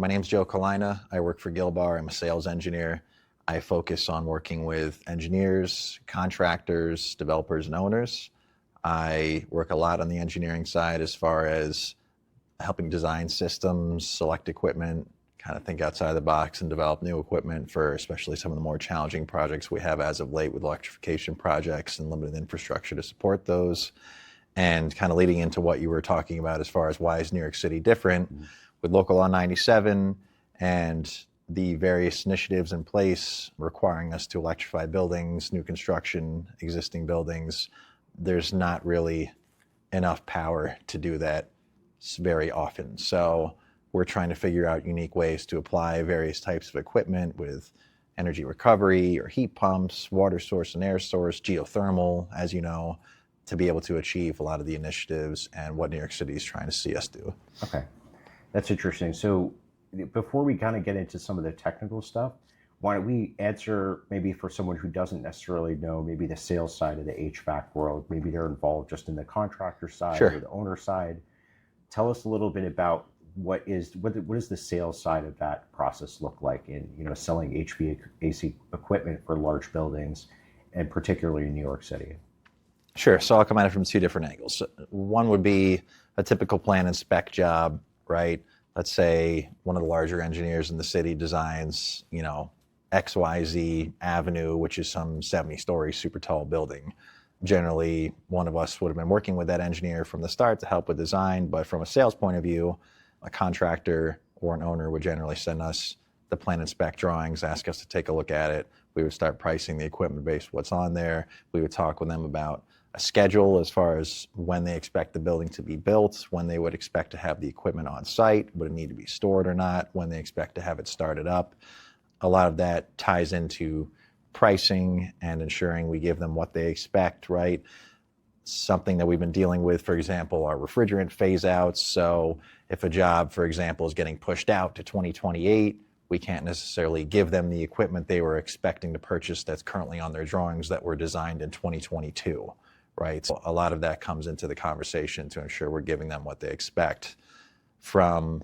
my name's Kalina. I work for Gil-Bar. I'm a sales engineer. I focus on working with engineers, contractors, developers, and owners. I work a lot on the engineering side as far as helping design systems, select equipment, kind of think outside the box and develop new equipment for especially some of the more challenging projects we have as of late with electrification projects and limited infrastructure to support those. And kind of leading into what you were talking about as far as why is New York City different with Local Law 97 and the various initiatives in place requiring us to electrify buildings, new construction, existing buildings. There's not really enough power to do that very often. So we're trying to figure out unique ways to apply various types of equipment with energy recovery or heat pumps, water source and air source, geothermal, as you know, to be able to achieve a lot of the initiatives and what New York City is trying to see us do. Okay, that's interesting. So before we kind of get into some of the technical stuff, why don't we answer maybe for someone who doesn't necessarily know maybe the sales side of the HVAC world, maybe they're involved just in the contractor side Sure. or the owner side. Tell us a little bit about what is the sales side of that process look like in selling HVAC equipment for large buildings, and particularly in New York City. Sure. So I'll come at it from two different angles. One would be a typical plan and spec job, right? Let's say one of the larger engineers in the city designs, XYZ Avenue, which is some 70-story super tall building. Generally, one of us would have been working with that engineer from the start to help with design, but from a sales point of view, a contractor or an owner would generally send us the plan and spec drawings, ask us to take a look at it. We would start pricing the equipment based on what's on there. We would talk with them about a schedule as far as when they expect the building to be built, when they would expect to have the equipment on site, would it need to be stored or not, when they expect to have it started up. A lot of that ties into pricing and ensuring we give them what they expect, right? Something that we've been dealing with, for example, are refrigerant phase outs. So if a job, for example, is getting pushed out to 2028, we can't necessarily give them the equipment they were expecting to purchase that's currently on their drawings that were designed in 2022, right? So a lot of that comes into the conversation to ensure we're giving them what they expect. From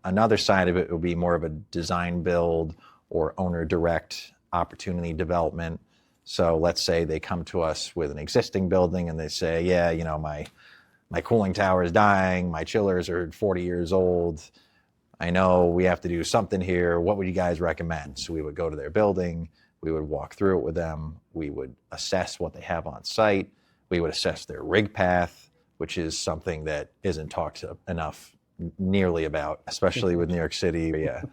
another side of it would be more of a design build or owner direct opportunity development. So let's say they come to us with an existing building and they say, yeah, my cooling tower is dying, my chillers are 40 years old. I know we have to do something here. What would you guys recommend? So we would go to their building, we would walk through it with them, we would assess what they have on site, we would assess their rig path, which is something that isn't talked enough nearly about, especially with New York City. Yeah.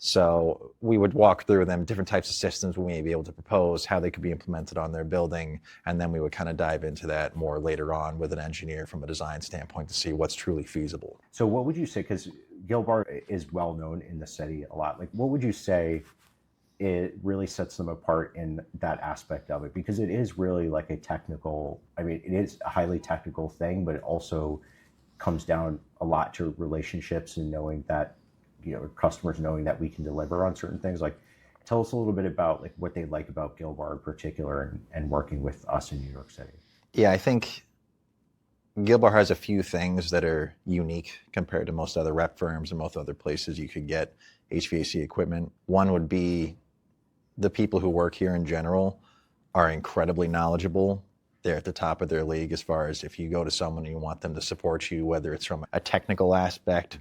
So we would walk through them different types of systems we may be able to propose, how they could be implemented on their building, and then we would kind of dive into that more later on with an engineer from a design standpoint to see what's truly feasible. So what would you say, because Gil-Bar is well known in the city a lot, like what would you say it really sets them apart in that aspect of it? Because it is really like a technical, it is a highly technical thing, but it also comes down a lot to relationships and knowing that customers knowing that we can deliver on certain things. Like, tell us a little bit about like what they like about Gil-Bar in particular and working with us in New York City. Yeah, I think Gil-Bar has a few things that are unique compared to most other rep firms and most other places you could get HVAC equipment. One would be the people who work here in general are incredibly knowledgeable. They're at the top of their league as far as if you go to someone and you want them to support you, whether it's from a technical aspect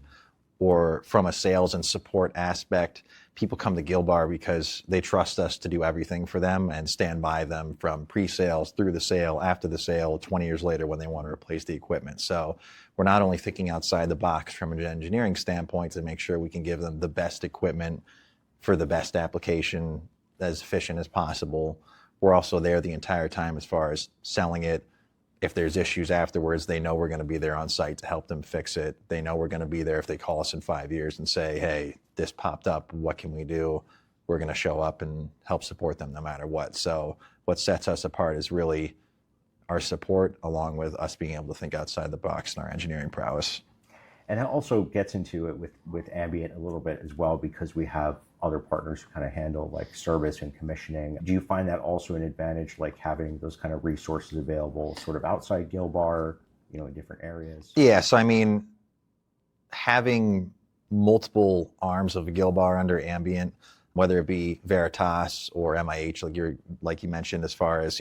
or from a sales and support aspect. People come to Gil-Bar because they trust us to do everything for them and stand by them from pre-sales through the sale, after the sale, 20 years later when they want to replace the equipment. So we're not only thinking outside the box from an engineering standpoint to make sure we can give them the best equipment for the best application as efficient as possible. We're also there the entire time as far as selling it. If there's issues afterwards, they know we're going to be there on site to help them fix it. They know we're going to be there if they call us in 5 years and say, hey, this popped up, what can we do? We're going to show up and help support them no matter what. So what sets us apart is really our support, along with us being able to think outside the box and our engineering prowess. And that also gets into it with Ambient a little bit as well, because we have other partners who kind of handle like service and commissioning. Do you find that also an advantage, like having those kind of resources available sort of outside Gil-Bar, in different areas? Yeah, so having multiple arms of Gil-Bar under ambient, whether it be Veritas or MIH, like you mentioned, as far as,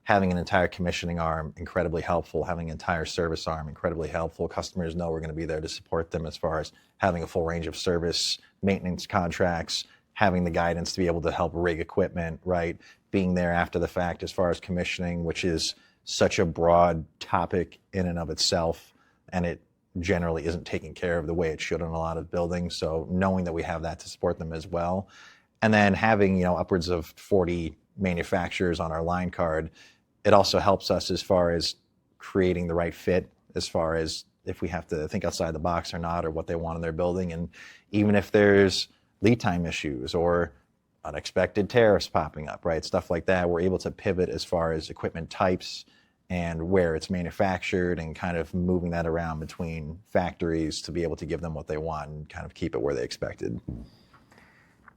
having an entire commissioning arm, incredibly helpful, having an entire service arm, incredibly helpful. Customers know we're going to be there to support them as far as having a full range of service, maintenance contracts, having the guidance to be able to help rig equipment, right? Being there after the fact as far as commissioning, which is such a broad topic in and of itself, and it generally isn't taken care of the way it should in a lot of buildings. So knowing that we have that to support them as well. And then having, upwards of 40 manufacturers on our line card, it also helps us as far as creating the right fit, as far as if we have to think outside the box or not, or what they want in their building. And even if there's lead time issues or unexpected tariffs popping up, right? Stuff like that, we're able to pivot as far as equipment types and where it's manufactured and kind of moving that around between factories to be able to give them what they want and kind of keep it where they expected.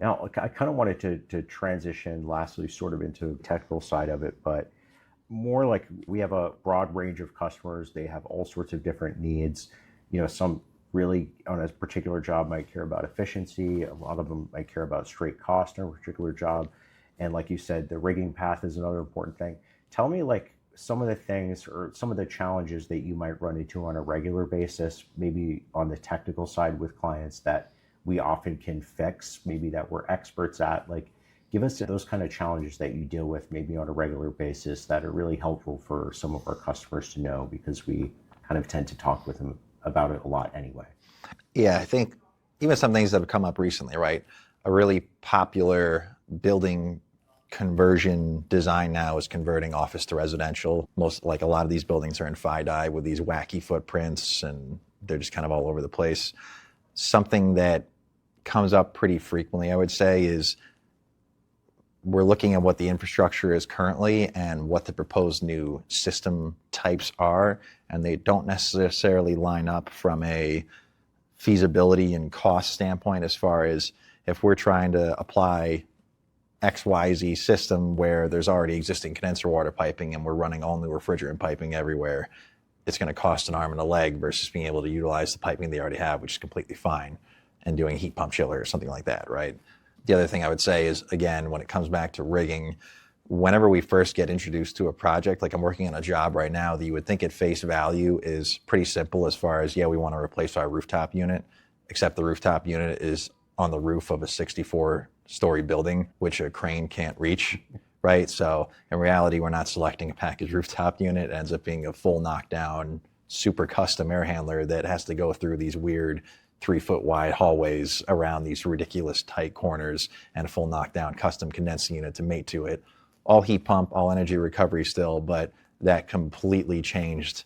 Now, I kind of wanted to transition lastly sort of into the technical side of it, but more like we have a broad range of customers. They have all sorts of different needs. Some really on a particular job might care about efficiency. A lot of them might care about straight cost on a particular job. And like you said, the rigging path is another important thing. Tell me like some of the things or some of the challenges that you might run into on a regular basis, maybe on the technical side with clients that we often can fix, maybe that we're experts at. Like, give us those kind of challenges that you deal with maybe on a regular basis that are really helpful for some of our customers to know, because we kind of tend to talk with them about it a lot anyway. Yeah, I think even some things that have come up recently, right? A really popular building conversion design now is converting office to residential. Like a lot of these buildings are in FIDI with these wacky footprints, and they're just kind of all over the place. Something that comes up pretty frequently, I would say, is we're looking at what the infrastructure is currently and what the proposed new system types are, and they don't necessarily line up from a feasibility and cost standpoint, as far as if we're trying to apply XYZ system where there's already existing condenser water piping and we're running all new refrigerant piping everywhere, it's going to cost an arm and a leg versus being able to utilize the piping they already have, which is completely fine, and doing a heat pump chiller or something like that, right? The other thing I would say is, again, when it comes back to rigging, whenever we first get introduced to a project, like I'm working on a job right now that you would think at face value is pretty simple as far as, yeah, we want to replace our rooftop unit, except the rooftop unit is on the roof of a 64-story building, which a crane can't reach, right? So in reality, we're not selecting a packaged rooftop unit. It ends up being a full knockdown, super custom air handler that has to go through these weird 3-foot wide hallways around these ridiculous tight corners, and a full knockdown custom condensing unit to mate to it. All heat pump, all energy recovery still, but that completely changed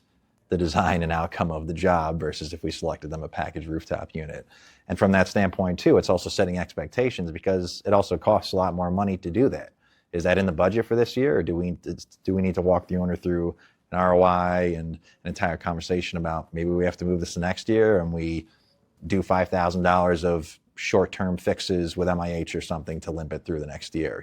the design and outcome of the job versus if we selected them a packaged rooftop unit. And from that standpoint too, it's also setting expectations, because it also costs a lot more money to do that. Is that in the budget for this year, or do we need to walk the owner through an ROI and an entire conversation about maybe we have to move this to next year and we do $5,000 of short-term fixes with MIH or something to limp it through the next year?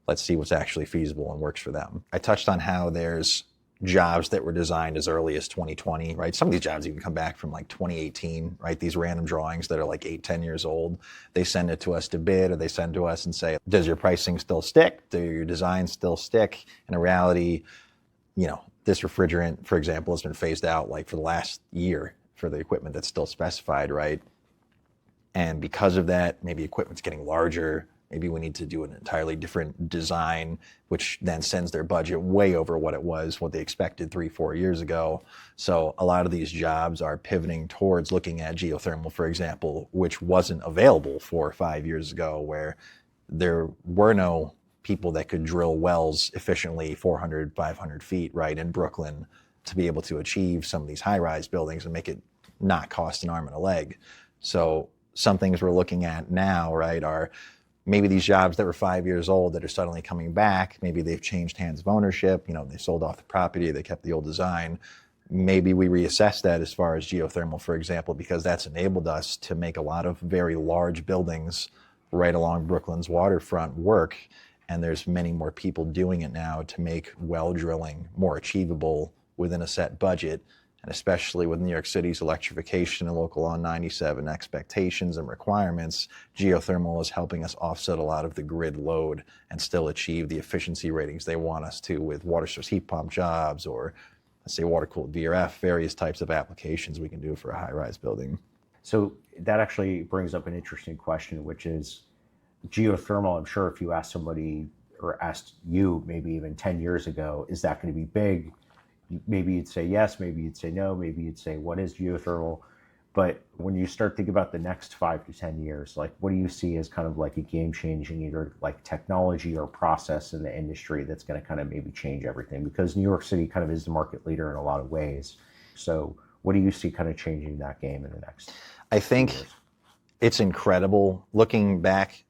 Let's see what's actually feasible and works for them. I touched on how there's jobs that were designed as early as 2020, right? Some of these jobs even come back from like 2018, right? These random drawings that are like 8-10 years old. They send it to us to bid, or they send to us and say, does your pricing still stick? Do your designs still stick? And in reality, this refrigerant, for example, has been phased out like for the last year for the equipment that's still specified, right? And because of that, maybe equipment's getting larger. Maybe we need to do an entirely different design, which then sends their budget way over what they expected 3-4 years ago. So a lot of these jobs are pivoting towards looking at geothermal, for example, which wasn't available 4 or 5 years ago, where there were no people that could drill wells efficiently 400, 500 feet, right, in Brooklyn, to be able to achieve some of these high-rise buildings and make it not cost an arm and a leg. So some things we're looking at now, right, are maybe these jobs that were 5 years old that are suddenly coming back. Maybe they've changed hands of ownership. They sold off the property, they kept the old design. Maybe we reassess that as far as geothermal, for example, because that's enabled us to make a lot of very large buildings right along Brooklyn's waterfront work. And there's many more people doing it now to make well drilling more achievable within a set budget. And especially with New York City's electrification and local law 97 expectations and requirements, geothermal is helping us offset a lot of the grid load and still achieve the efficiency ratings they want us to with water source heat pump jobs, or let's say water-cooled VRF, various types of applications we can do for a high-rise building. So that actually brings up an interesting question, which is geothermal. I'm sure if you asked somebody, or asked you maybe even 10 years ago, is that going to be big? Maybe you'd say yes, maybe you'd say no, maybe you'd say, what is geothermal? But when you start thinking about the next 5 to 10 years, like, what do you see as kind of like a game changing either like technology or process in the industry that's going to kind of maybe change everything? Because New York City kind of is the market leader in a lot of ways. So what do you see kind of changing that game in the next I think years? It's incredible looking back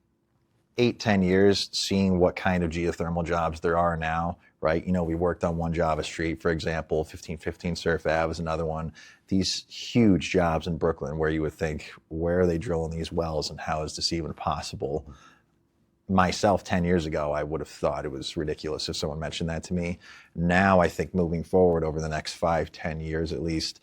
8-10 years, seeing what kind of geothermal jobs there are now, right? You know, we worked on one Java Street, for example, 1515 Surf Ave is another one. These huge jobs in Brooklyn where you would think, where are they drilling these wells and how is this even possible? Myself, 10 years ago, I would have thought it was ridiculous if someone mentioned that to me. Now, I think moving forward over the next 5-10 years at least,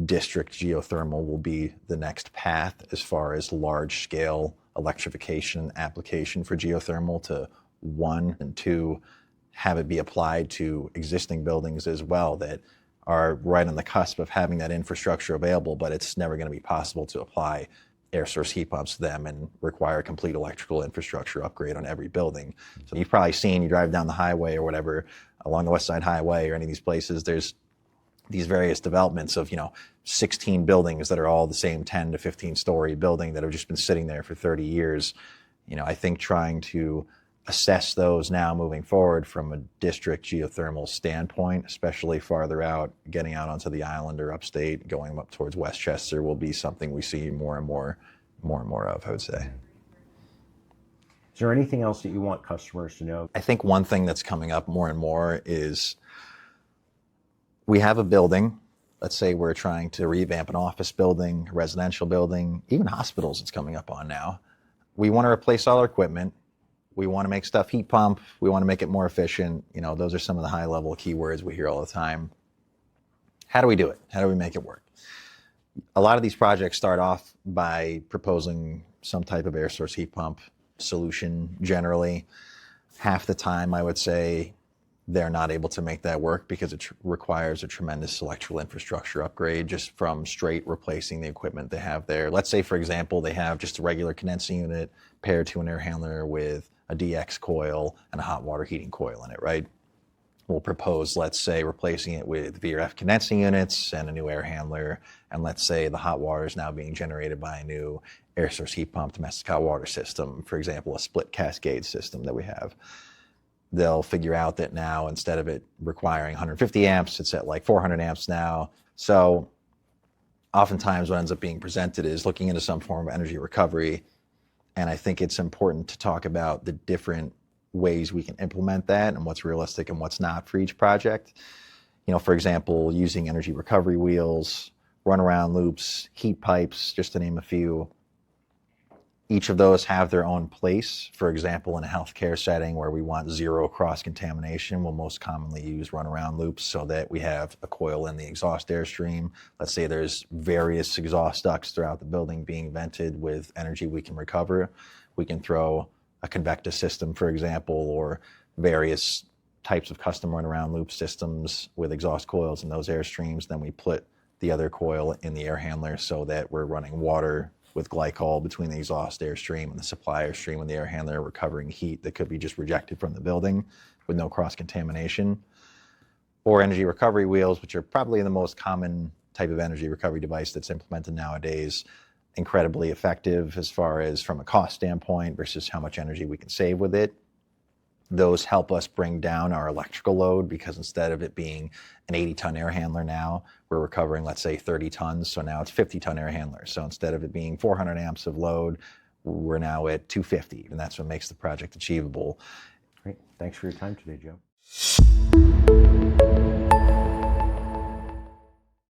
district geothermal will be the next path as far as large scale electrification application for geothermal, to one, and two, have it be applied to existing buildings as well that are right on the cusp of having that infrastructure available, but it's never going to be possible to apply air source heat pumps to them and require a complete electrical infrastructure upgrade on every building. So you've probably seen, you drive down the highway or whatever, along the West Side Highway or any of these places, there's these various developments of, 16 buildings that are all the same 10 to 15 story building that have just been sitting there for 30 years. I think trying to assess those now moving forward from a district geothermal standpoint, especially farther out, getting out onto the island or upstate, going up towards Westchester, will be something we see more and more of, I would say. Is there anything else that you want customers to know? I think one thing that's coming up more and more is we have a building. Let's say we're trying to revamp an office building, a residential building, even hospitals it's coming up on now. We want to replace all our equipment. We want to make stuff heat pump. We want to make it more efficient. Those are some of the high level keywords we hear all the time. How do we do it? How do we make it work? A lot of these projects start off by proposing some type of air source heat pump solution generally. Half the time, I would say, they're not able to make that work because it requires a tremendous electrical infrastructure upgrade just from straight replacing the equipment they have there. Let's say, for example, they have just a regular condensing unit paired to an air handler with a DX coil and a hot water heating coil in it, right? We'll propose, let's say, replacing it with VRF condensing units and a new air handler. And let's say the hot water is now being generated by a new air source heat pump domestic hot water system, for example, a split cascade system that we have. They'll figure out that now, instead of it requiring 150 amps, it's at like 400 amps now. So oftentimes what ends up being presented is looking into some form of energy recovery. And I think it's important to talk about the different ways we can implement that and what's realistic and what's not for each project. For example, using energy recovery wheels, runaround loops, heat pipes, just to name a few. Each of those have their own place. For example, in a healthcare setting where we want zero cross-contamination, we'll most commonly use runaround loops so that we have a coil in the exhaust airstream. Let's say there's various exhaust ducts throughout the building being vented with energy we can recover. We can throw a convective system, for example, or various types of custom runaround loop systems with exhaust coils in those airstreams. Then we put the other coil in the air handler so that we're running water with glycol between the exhaust airstream and the supply airstream and the air handler, recovering heat that could be just rejected from the building with no cross-contamination. Or energy recovery wheels, which are probably the most common type of energy recovery device that's implemented nowadays. Incredibly effective as far as from a cost standpoint versus how much energy we can save with it. Those help us bring down our electrical load because instead of it being an 80-ton air handler now, we're recovering, let's say, 30 tons. So now it's 50-ton air handler. So instead of it being 400 amps of load, we're now at 250, and that's what makes the project achievable. Great. Thanks for your time today, Joe.